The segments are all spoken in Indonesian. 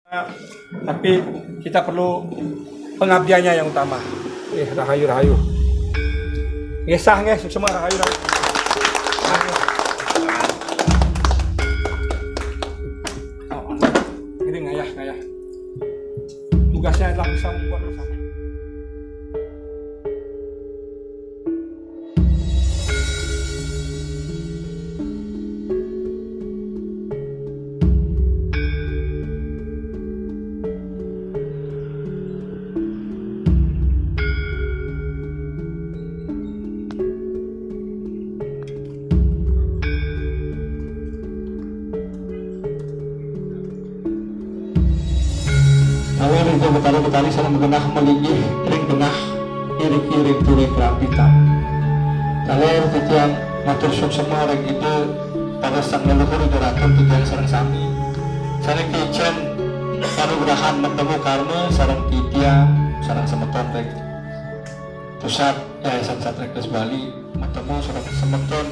Tapi kita perlu pengabdiannya yang utama. Rahayu. Ngesah semua rahayu. Ini ngayah. Tugasnya adalah bisa membuat bersama. Awal itu betari saling mengenah melingih ring tengah iring-iring turun kerapitan. Kalau titiang matur suksema ring itu pada sang leluhur derakan titiang sarang sami. Sarang kican panugrahan bertemu karma sarang titiang sarang semeton ring. Pusat Yayasan Satrekes Bali bertemu sarang semeton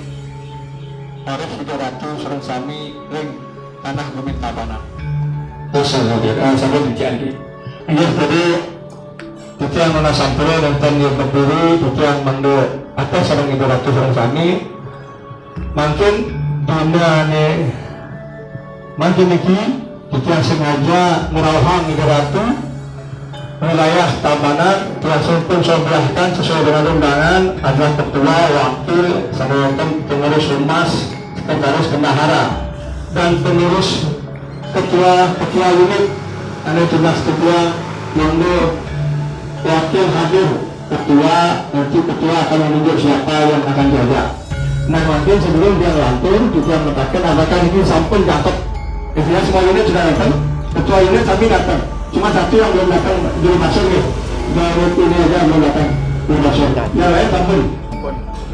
Arif Ratu sarang sami ring tanah Bumi Tabanan. Sampai demikian ini tadi itu yang mana sampel dan yang berdiri itu yang mendo atas sarang ibu ratu sarang sami makin dunia ne makin iki itu yang sengaja merawang ibu ratu wilayah Tabanan telah pun sebelahkan sesuai dengan undangan adalah ketua wakil sama pengurus humas sekretaris bendahara dan pengurus ketua unit ada tugas ketua monggo wakil hadir ketua nanti ketua akan menunjuk siapa yang akan jaga. Nah mungkin sebelum dia lantur kita mengatakan apakah ini sampun dapat intinya semua unit sudah datang, ketua unit tapi datang cuma satu yang belum datang juru masuk nih baru ini aja belum datang juru masuk yang lain sampun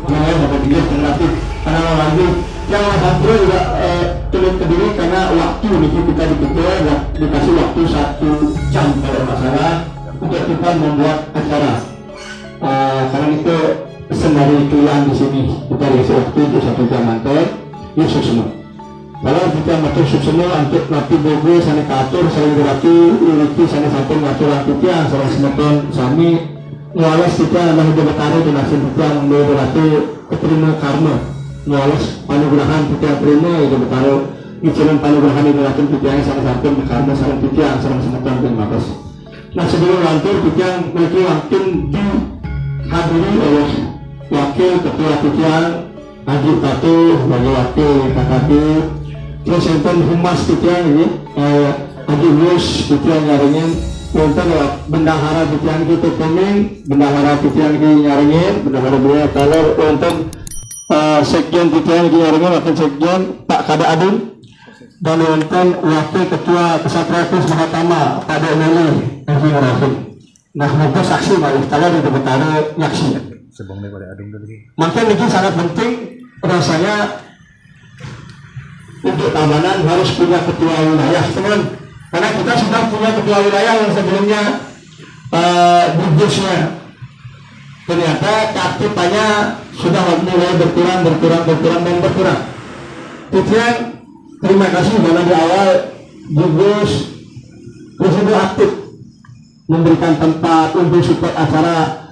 yang lain dapat dia relatif karena lagi yang satu juga turut kediri karena waktu nih kita dikasih waktu 1 jam kalau masalah untuk kita membuat acara. Karena itu pesan dari tuan di sini kita dikasih waktu untuk 1 jam nanti Yesus semua. Kalau kita matur semua untuk nanti bogo sana katur saya berarti uriti sana sampai ngatur kita sama semeton sami ngawas kita adalah hidup taruh di nasib kita berarti keterima karma. Ngawas panugrahan kita terima itu bertaruh izinan panugrahan itu lakukan kita yang sama-sama karena sarang kita yang sama-sama terima kasih. Nah sebelum lantur kita yang mereka langsung dihadiri oleh wakil ketua kita Haji Tatu sebagai wakil KKP terus yang humas kita ini Haji Mus kita yang nyaringin untuk bendahara kita yang kita pemimpin bendahara kita yang nyaringin bendahara beliau kalau untuk sekjen kita yang nyaringin wakil sekjen Pak Kada Adun dan wonten wakil ketua Kesatrekes Mahatama Pak Deneli Haji Rafiq. Nah mereka saksi malih tala di betara nyaksi. Sebelum daripada Adung dulu. Maka ini sangat penting rasanya untuk Tabanan harus punya ketua wilayah teman. Karena kita sudah punya ketua wilayah yang sebelumnya bugusnya. Ternyata aktivitasnya sudah mulai berkurang. Kemudian terima kasih karena di awal gugus sudah aktif memberikan tempat untuk support acara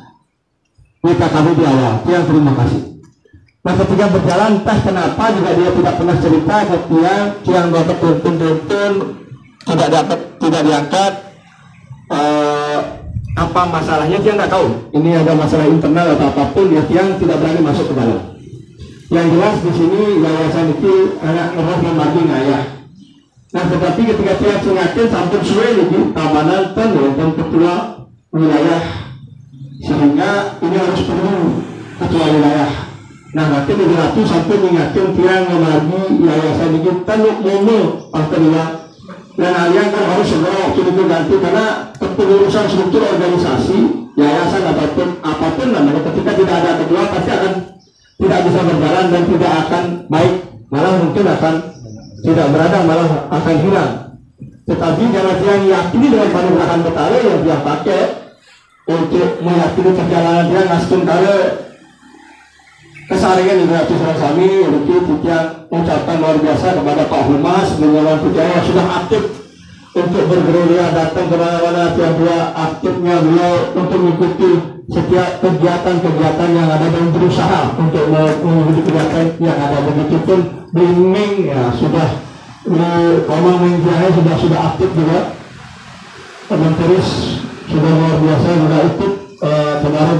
kita kami di awal. Yang terima kasih. Nah ketika berjalan entah kenapa juga dia tidak pernah cerita ketika yang dapat tuntun tidak diangkat apa masalahnya dia nggak tahu. Ini ada masalah internal atau apapun ya yang tidak berani masuk ke dalam. Yang jelas di sini yayasan itu anak roh membagi ngayah. Nah tetapi ketika dia sengaja sampun suwe lagi Tabanan dan ketua wilayah sehingga ini harus perlu ketua wilayah. Nah nanti di ratu sampai mengingatkan tiang membagi yayasan itu tanuk momo partai dan kalian kan harus segera waktu itu ganti karena kepengurusan struktur organisasi yayasan apapun namanya ketika tidak ada ketua pasti akan tidak bisa berjalan dan tidak akan baik, malah mungkin akan tidak berada, malah akan hilang. Tetapi karena dia yakini dengan panugrahan betara yang dia pakai untuk meyakini perjalanan dia ngasih kare keseharian di Ratu Sarasami, untuk kita ucapkan luar biasa kepada Pak Humas dengan yang sudah aktif untuk bergerilya datang ke mana-mana, tiap dua aktifnya beliau untuk mengikuti setiap kegiatan-kegiatan yang ada dan berusaha untuk mengikuti kegiatan yang ada. Begitupun Bliming ya sudah Komang Mengkiai sudah aktif juga, terus sudah luar biasa juga ikut. Kemarin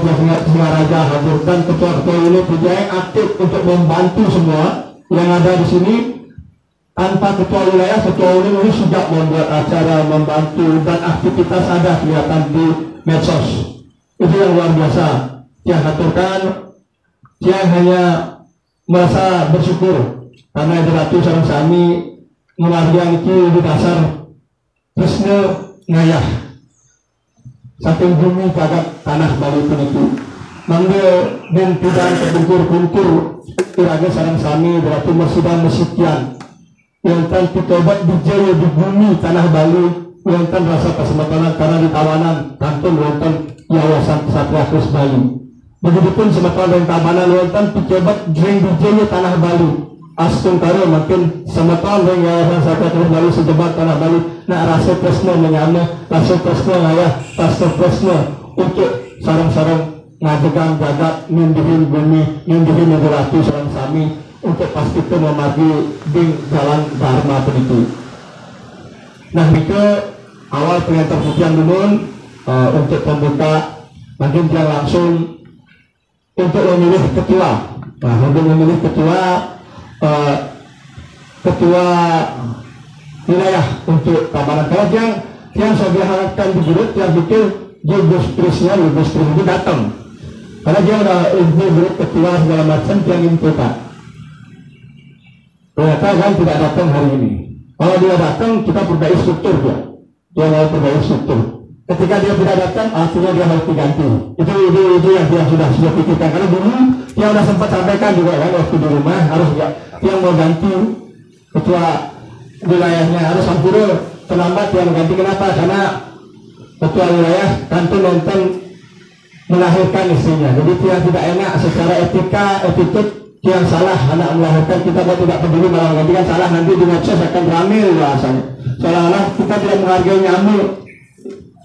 Singaraja hadir dan ketua-ketua unit juga yang aktif untuk membantu semua yang ada di sini. Tanpa ketua wilayah, ketua unit ini sudah membuat acara, membantu, dan aktivitas ada kelihatan di medsos. Itu yang luar biasa. Yang aturkan, yang hanya merasa bersyukur karena ada ratu sarang sami menghargai itu di dasar Tresna ngayah saking bumi kagak tanah Bali pun itu manggil dan tidak terbungkur-bungkur iraga sarang sami berarti masudang mesikian yang tan pitobat dijaya di bumi tanah Bali yang tan rasa kesempatan karena di tawanan kantun wonten yayasan Satria Kris Bali. Begitupun semeton yang tabanan wonten pitobat jeng dijaya tanah Bali. Astung karo makin semeton yang yayasan Satria Kris Bali sejebat tanah Bali. Nak rasa tresna menyama, rasa tresna ngayah, rasa tresna untuk sarang-sarang ngajegang jagat nindihin bumi, nindihin negeri sarang sami untuk pastikan memagi di jalan Dharma itu. Nah, itu awal pengantar pujian dulu untuk pembuka, makin dia langsung untuk memilih ketua. Nah, untuk memilih ketua wilayah untuk Tabanan. Kalau yang saya harapkan di grup yang bikin Gus Krisnya itu datang, karena dia udah grup ketua segala macam yang inputan. Ternyata kan tidak datang hari ini. Kalau dia datang, kita perbaiki struktur dia. Dia mau perbaiki struktur. Ketika dia tidak datang, akhirnya dia harus diganti. Itu yang dia sudah pikirkan. Karena dulu dia sudah sempat sampaikan juga kan waktu di rumah harus dia mau ganti ketua wilayahnya harus sampurna terlambat yang ganti. Kenapa? Karena ketua wilayah tentu nonton melahirkan istrinya. Jadi dia tidak enak secara etika, attitude. Yang salah anak melahirkan kita tidak peduli malah gantikan salah nanti di medsos akan ramai bahasanya seolah-olah kita tidak menghargai nyamuk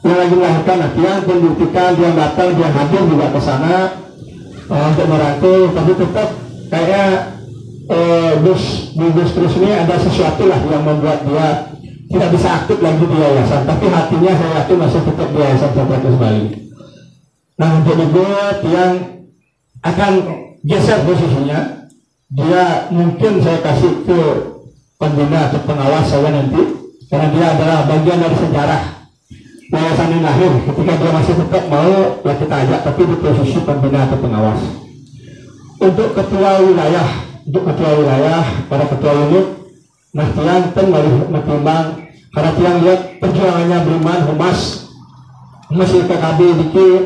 yang lagi melahirkan. Nah, dia membuktikan dia datang, dia hadir juga ke sana untuk merangkul, tapi tetap kayak Gus terus ini ada sesuatu lah yang membuat dia tidak bisa aktif lagi di yayasan, tapi hatinya saya yakin masih tetap di yayasan Satria Kris Bali. Nah, untuk itu yang akan geser posisinya, dia mungkin saya kasih ke pembina atau pengawas saya nanti, karena dia adalah bagian dari sejarah yayasan yang lahir. Ketika dia masih tetap mau, ya kita ajak, tapi di posisi pembina atau pengawas. Untuk ketua wilayah, para ketua unit, nah tiang ten menimbang, karena tiang lihat perjuangannya Briman, Humas IKKB dikit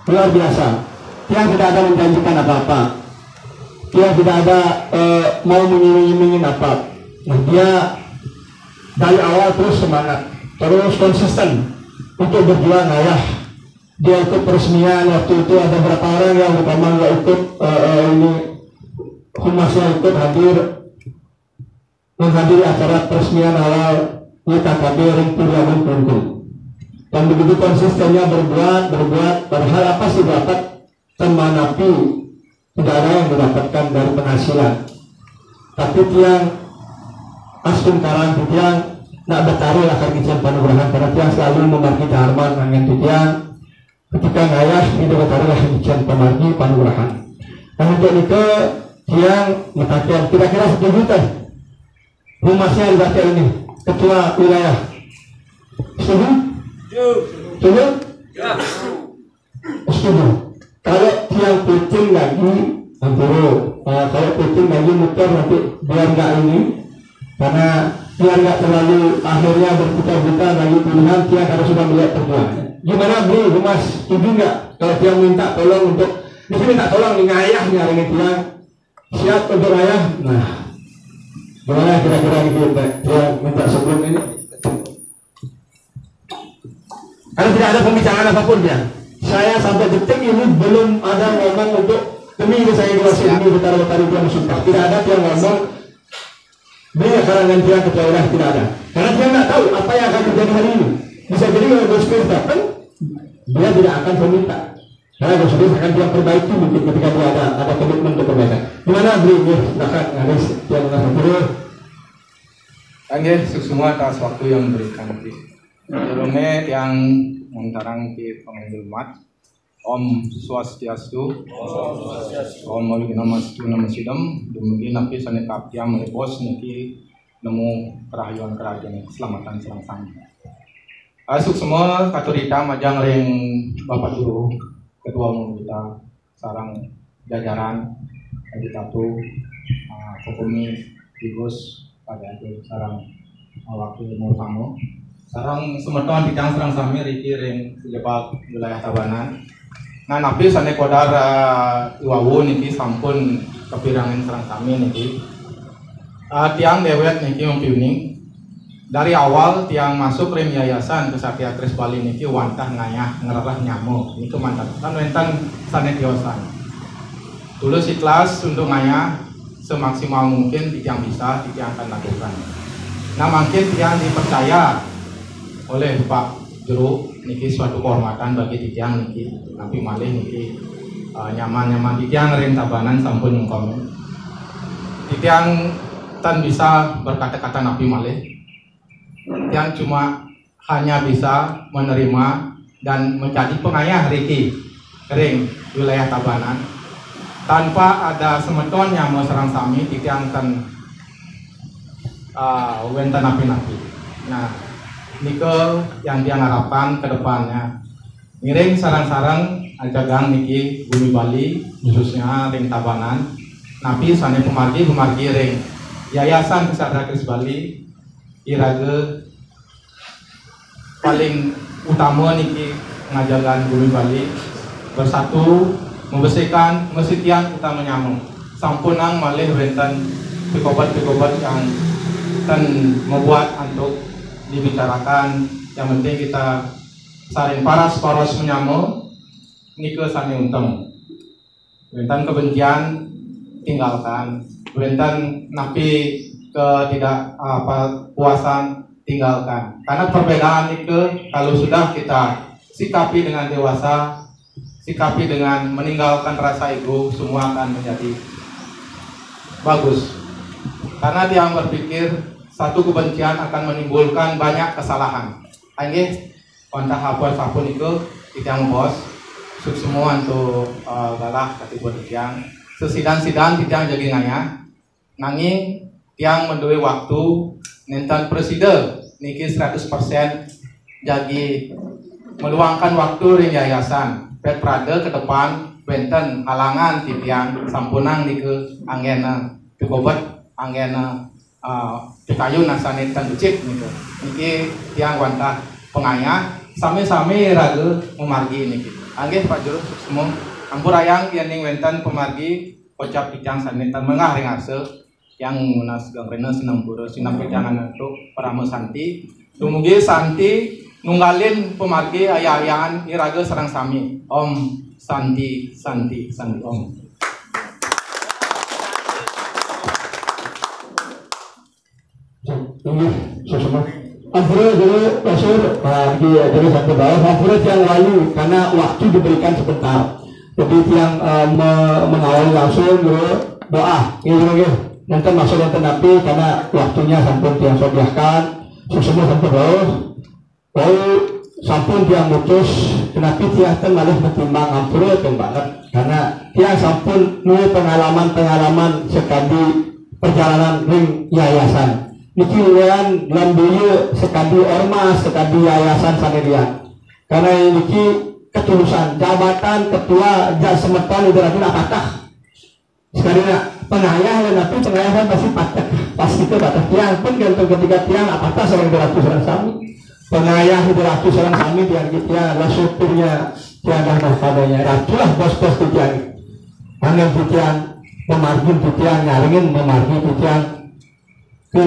luar biasa. Tiang tidak ada menjanjikan apa-apa. Dia tidak ada mau mengiming-imingin apa. Nah, dia dari awal terus semangat, terus konsisten untuk berjuang ayah. Dia ikut peresmian waktu itu ada berapa orang yang utama nggak ikut ini humasnya ikut menghadiri acara peresmian awal YKKB Ringpuriaman Bungkul. Dan begitu konsistennya berbuat padahal apa sih dapat temanapi tidak ada yang mendapatkan dari penghasilan, tapi tiang asum karang tiang nak bertaruh lah kerjaan panugrahan karena tiang selalu memargi dharma nangen tiang ketika ngayah itu bertaruh lah kerjaan pemargi panugrahan. Dan untuk itu tiang mengatakan kira-kira setuju teh humasnya dibaca ini ketua wilayah setuju? Setuju? Setuju. Kalau tiang puting lagi ampuru, kalau puting lagi muter nanti biar nggak ini, karena biar nggak terlalu akhirnya berputar-putar lagi pilihan, tiang harus sudah melihat perjuangannya. Gimana bro, Humas, setuju nggak kalau tiang minta tolong untuk di sini minta tolong nih ngayahnya ini tiang siap untuk ayah? Nah, gimana kira-kira gitu tiang minta sebelum ini? Karena tidak ada pembicaraan apapun ya. Saya sampai detik ini belum ada ngomong untuk demi ini saya jelasin ini betar-betar itu yang sumpah. Tidak ada yang ngomong Banyak karangan dia ke daerah tidak ada, karena dia nggak tahu apa yang akan terjadi hari ini. Bisa jadi kalau Gus Dur datang, dia tidak akan meminta, karena Gus Dur akan dia perbaiki mungkin ketika dia ada komitmen untuk perbaikan. Gimana beli ini? Silakan Aris yang mengasah dulu. Angge semua atas waktu yang diberikan. Sebelumnya yang mentarang di pengadilan Om Swastiastu, Om Namastu Namasidam, dumugi napi sanes kaptiam merepos niki nemu kerahayuan kerajaan keselamatan serang sami. Asuk semua katurita majang ring Bapak Guru, Ketua Umum kita, sarang jajaran, Aditatu, Kokumi, Digus, pada itu sarang wakil Murtamo, sarang semeton bidang serang sami riki ring sejebak wilayah Tabanan. Nah, napi sane kodar iwawu niki sampun kepirangan serang sami niki. Tiang dewet niki mempiuning. Dari awal tiang masuk ring yayasan Kesatria Kris Bali niki wantah ngayah ngerah nyamuk. Niku mantap. Kan wenten sane tiosan. Tulus ikhlas untuk ngayah semaksimal mungkin tiang bisa, tiang akan lakukan. Nah, makin tiang dipercaya oleh Pak Juru niki suatu kehormatan bagi tiang niki tapi malih niki nyaman tiang ring Tabanan sampun nyungkom tiang tan bisa berkata-kata napi malih tiang cuma hanya bisa menerima dan menjadi pengayah riki ring wilayah Tabanan tanpa ada semeton yang mau serang sami tiang tan wenten napi-napi. Nah, nike yang dia harapkan ke depannya ngiring sarang-sarang ajagang niki bumi Bali khususnya ring Tabanan napi sane pemargi ring Yayasan Kesatria Kris Bali irage paling utama niki ngajagan bumi Bali bersatu membersihkan mesitian kita menyambung sampunang malih wenten pikobat-pikobat yang dan membuat untuk dibicarakan. Yang penting kita saling paras menyamu nike sani untung wenten kebencian tinggalkan, wenten napi tidak puasan tinggalkan, karena perbedaan itu kalau sudah kita sikapi dengan dewasa, sikapi dengan meninggalkan rasa ego, semua akan menjadi bagus. Karena dia berpikir satu kebencian akan menimbulkan banyak kesalahan. Angge, kontak hapun itu yang bos, semua untuk galah katibuan tiang. Sesidan tiang jadi nanya, nanging tiang mendui waktu nenten presiden niki 100% jadi meluangkan waktu ring yayasan. Pet Prade ke depan benten halangan tiang sampunang niki anggena pikobat anggena kayu nasane tan becik niku. Niki tiang wantah pengayah sami-sami ragu memargi niki. Angge Pak Juru semua ampur ayang yen wenten pemargi kocap picang sanetan mengah ring ase yang munas gangrena sinambura sinampejangan untuk paramo santi. Dumugi santi nunggalin pemargi ayah-ayahan iraga sareng sami. Om santi om. Ini semua. Ampura dulu pasur jadi satu bawah. Ampura yang lalu karena waktu diberikan sebentar. Jadi yang mengawali langsung dulu doa. Ini nanti masuk nanti napi karena waktunya sampun tiang sodiakan. Semua sampun bawah. Lalu sampun tiang mutus. Kenapa tiang malah bertimbang ampura banget karena tiang sampun mulai pengalaman sekali perjalanan ring yayasan. Niki luan lambuyu sekali ormas sekali yayasan sanerian karena niki ketulusan jabatan ketua jas semeton itu lagi apatah sekali pengayah dan tapi pengayah kan pasti patah pasti itu patah tiang pun ketika tiang apatah seorang 200 sami pengayah 200 sami tiang kita adalah supirnya tiang dah padanya itulah bos-bos tiang angin tiang memargin tiang nyaringin memargin tiang ke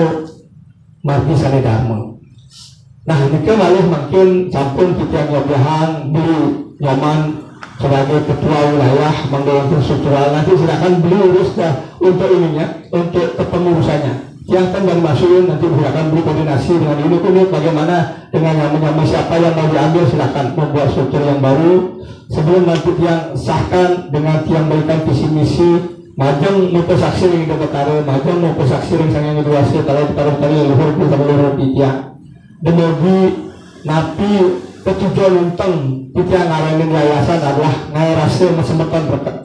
margi sane dharma. Nah, ini malah makin campur kita ngobrol beli nyaman sebagai ketua wilayah menggalang struktural nanti silakan beli urus dah untuk ininya untuk kepengurusannya. yang kan yang masuk nanti akan beri koordinasi dengan unit-unit bagaimana dengan nyamuk siapa yang mau diambil, silakan membuat struktur yang baru sebelum nanti yang sahkan dengan yang berikan visi misi majeng muka saksi yang kita taruh majeng muka saksi yang sangat ngeduasi kalau ditaruh tadi luhur kita luhur titia demi napi ketujuan unteng titia ngarahin yayasan adalah ngayarase mesemetan berkat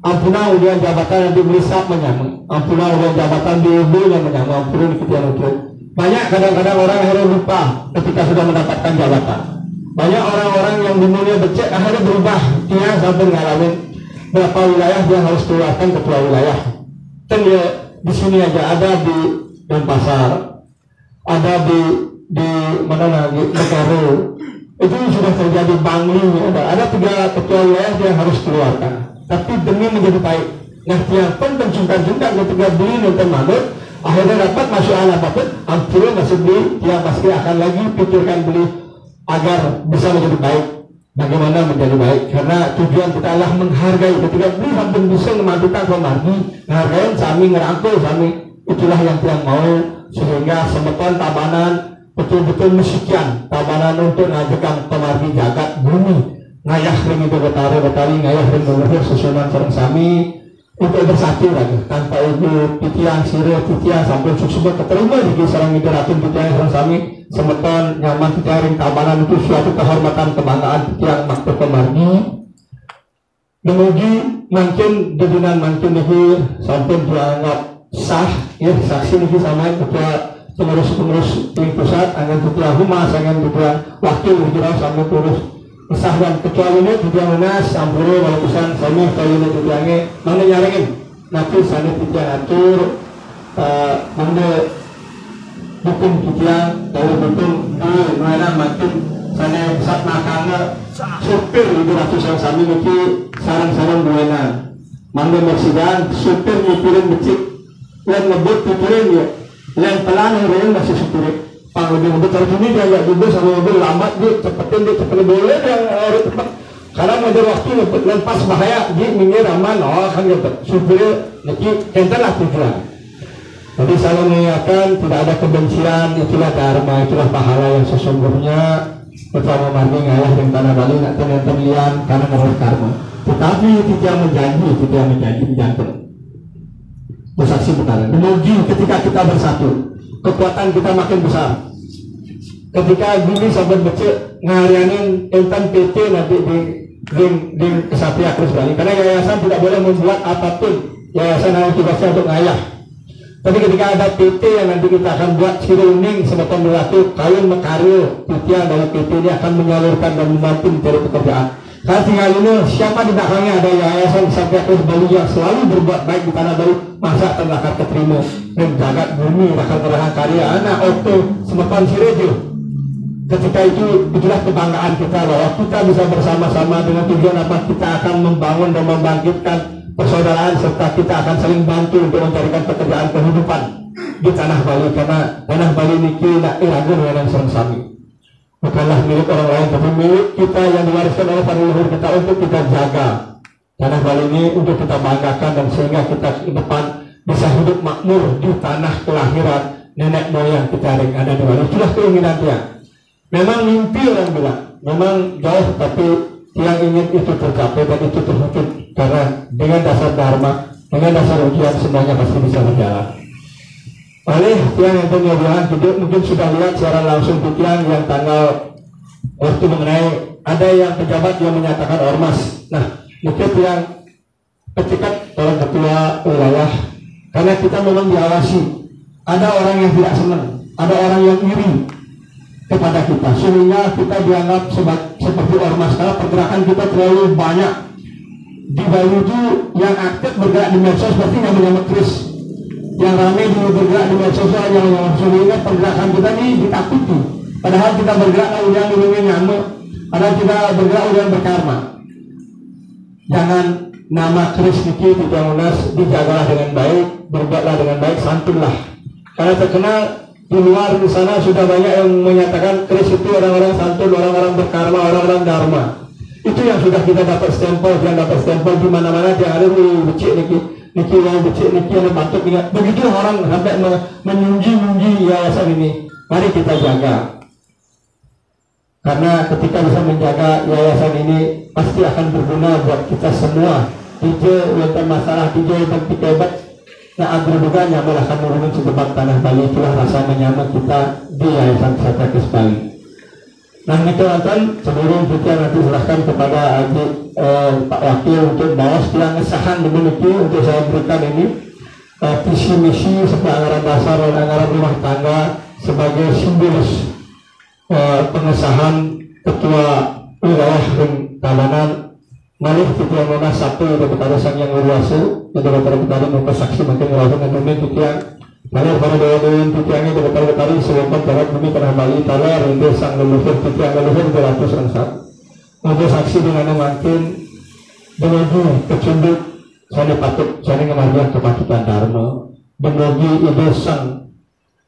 ampuna ujian jabatan yang dibelisap menyamuk ampuna ujian jabatan diubul yang menyamuk ampuna di titia nutruk banyak kadang-kadang orang akhirnya lupa ketika sudah mendapatkan jabatan. Banyak orang-orang yang dulunya becek akhirnya berubah dia sampai ngalamin berapa wilayah dia harus keluarkan ketua wilayah. Dan dia di sini aja ada di Denpasar, ada di mana lagi Negara. Itu sudah terjadi Bangli ada 3 ketua wilayah dia harus keluarkan. Tapi demi menjadi baik. Nah yang pun sungkan-sungkan ketika beli nonton manut akhirnya dapat masuk anak apapun ampun masuk beli dia pasti akan lagi pikirkan beli agar bisa menjadi baik. Bagaimana menjadi baik? Karena tujuan kita adalah menghargai. Ketika beli sampai bisa memantukan kemargi, menghargai sami ngerangkul sami itulah yang tiang mau sehingga semeton tabanan betul-betul mesikian tabanan untuk ngajekan kemargi jagat bumi ngayah ring itu betari ngayah ring leluhur susunan sareng sami untuk bersatu lagi tanpa ibu titian sirih titian sampai suksubah keterima di sarang itu ratun titian sarang sami semeton nyaman titian ring tabanan itu suatu kehormatan kebanggaan titian makhluk kemargi memuji mancun dedinan mancun ini sampai dianggap sah ya saksi ini sama ketua pengurus di pusat angin ketua humas angin ketua wakil ketua sampai terus sah dan ketua ini juga menas sampuru walaupun sama kali ini tujuannya mana nyaringin nanti sana tujuan atur mana dukung tujuan dari dukung mana makin sana saat makannya supir itu ratusan sami nanti sarang-sarang buena mana meksidan supir nyipirin becik yang ngebut pikirin ya yang pelan yang masih supir Pang lebih terus ini dia nggak duduk sama mobil lambat dia cepetin boleh yang harus cepat karena ada waktu yang pas bahaya dia minggir aman kan gitu supaya nanti entalah tujuan. Jadi saya mengingatkan tidak ada kebencian itulah dharma itulah pahala yang sesungguhnya pertama margi ngayah yang tanah Bali nak tenang lian karena menurut karma tetapi tidak menjanji jantung bersaksi benar memuji ketika kita bersatu kekuatan kita makin besar. Ketika gini sahabat becek ngarianin entan PT nanti di Kesatria Krus Bali karena yayasan tidak boleh membuat apapun yayasan harus tugasnya untuk ngayah. Tapi ketika ada PT yang nanti kita akan buat siruning semeton melatu kawin mekaril titian dari PT ini akan menyalurkan dan membantu mencari pekerjaan. Karena tinggal ini siapa di belakangnya ada yayasan Kesatria Krus Bali yang selalu berbuat baik di tanah Bali masa akan keterima dan jagat bumi akan terang karya anak waktu semeton sirejo. Ketika itulah kebanggaan kita bahwa kita bisa bersama-sama dengan tujuan apa kita akan membangun dan membangkitkan persaudaraan serta kita akan saling bantu untuk mencarikan pekerjaan kehidupan di tanah Bali karena tanah Bali ini nak iragun dengan sami bukanlah milik orang lain tapi milik kita yang diwariskan oleh para leluhur kita untuk kita jaga tanah Bali ini untuk kita banggakan dan sehingga kita ke depan bisa hidup makmur di tanah kelahiran nenek moyang kita yang ada di Bali. Itulah keinginan dia. Memang mimpi orang bilang, memang jauh tapi yang ingin itu tercapai dan itu terwujud karena dengan dasar dharma, dengan dasar ujian semuanya pasti bisa berjalan. Oleh yang bilang mungkin sudah lihat secara langsung yang tanggal waktu mengenai ada yang pejabat yang menyatakan ormas. Nah, mungkin yang petikat oleh ketua wilayah karena kita memang diawasi. Ada orang yang tidak senang, ada orang yang iri kepada kita sehingga kita dianggap seperti ormas karena pergerakan kita terlalu banyak di Bali itu yang aktif bergerak di medsos seperti yang menyambut Kris yang ramai di bergerak di medsos yang sehingga pergerakan kita ini ditakuti padahal kita bergerak ujian lindungi nyamuk padahal kita bergerak ujian berkarma. Jangan nama Kris Niki tidak lunas dijagalah dengan baik berbuatlah dengan baik santunlah karena terkenal di luar di sana sudah banyak yang menyatakan Kris itu orang-orang santun, orang-orang berkarma, orang-orang dharma. Itu yang sudah kita dapat stempel, di mana-mana yang ada di becik niki yang becik niki yang bantu ingat. Begitu orang sampai menyungji yayasan ini. Mari kita jaga. Karena ketika bisa menjaga yayasan ini pasti akan berguna buat kita semua. Tidak yang masalah, tidak yang terpikat. Nah, agar juga nyaman akan menurun sebab tanah Bali. Itulah rasa menyama kita di Yayasan Strategis Bali. Nah, itu nonton seluruh kita nanti serahkan kepada Pak Wakil untuk bawa setelah ngesahan dimiliki untuk saya berikan ini visi misi serta anggaran dasar dan anggaran rumah tangga sebagai simbolis pengesahan ketua wilayah dan tabanan malih kita mana satu kepada sang yang luasu untuk kepada muka saksi makin luasu dan demi tutiang malih pada doa-doain tutiangnya kepada sewaktu barat bumi tanah Bali talar rindu sang leluhur tutiang leluhur 200 rangsat untuk saksi dengan makin menuju kecunduk saya patut saya ngemargian kepatutan dharma menuju ide sang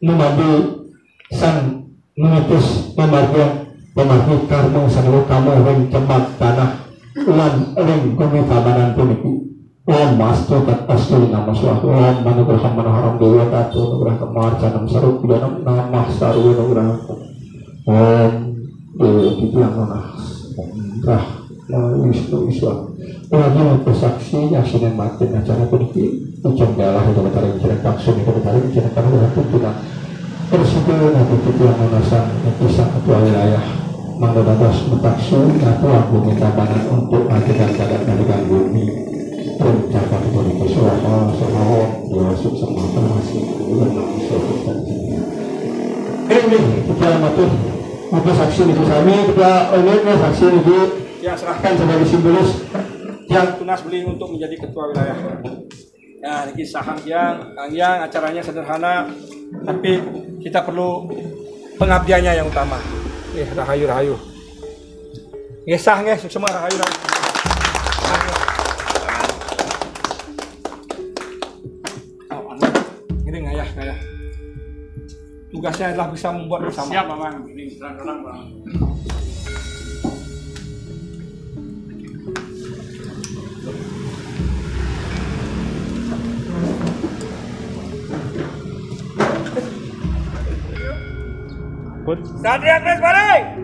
memadu sang mengitus pemargian pemargi karma sang kamu ring cemat tanah ulan ring bumi tabanan puniki Om mastu kat astu nama suatu Om manugraham manaharam dewa tatu nugrah kemar canam saruk bidanam namah saru nugrah Om itu yang mana Om Wisnu Iswa lagi untuk saksi yasin yang mati acara puniki ujung galah itu betari bicara kaksun itu betari bicara karena udah tuntunan terus itu nanti itu yang menasan kisah ketua wilayah Manggodadas Metaksu ketua bumi tabanan untuk matikan keadaan bumi pencapat bumi suara dimasuk sama masih ini kita matur untuk saksi itu kami kita olehnya saksi itu yang serahkan sebagai simbolis yang tunas beli untuk menjadi ketua wilayah. Nah, ini saham yang acaranya sederhana, tapi kita perlu pengabdiannya yang utama. Rahayu. Ngesah semua rahayu. Ini ngayah. Tugasnya adalah bisa membuat bersama. Siap, Bang. Ini terang-terang, Bang. Satria Kres balik!